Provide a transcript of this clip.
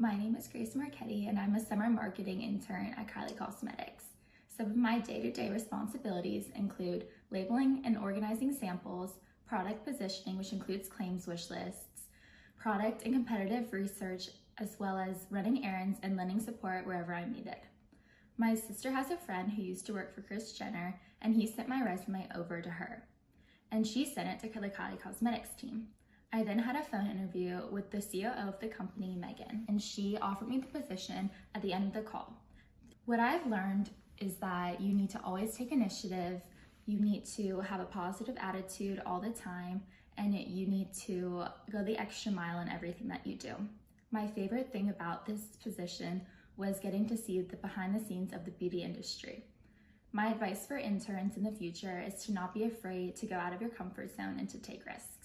My name is Grace Marchetti, and I'm a summer marketing intern at Kylie Cosmetics. Some of my day-to-day responsibilities include labeling and organizing samples, product positioning, which includes claims wish lists, product and competitive research, as well as running errands and lending support wherever I'm needed. My sister has a friend who used to work for Kris Jenner, and he sent my resume over to her, and she sent it to the Kylie Cosmetics team. I then had a phone interview with the COO of the company, Megan, and she offered me the position at the end of the call. What I've learned is that you need to always take initiative, you need to have a positive attitude all the time, and you need to go the extra mile in everything that you do. My favorite thing about this position was getting to see the behind the scenes of the beauty industry. My advice for interns in the future is to not be afraid to go out of your comfort zone and to take risks.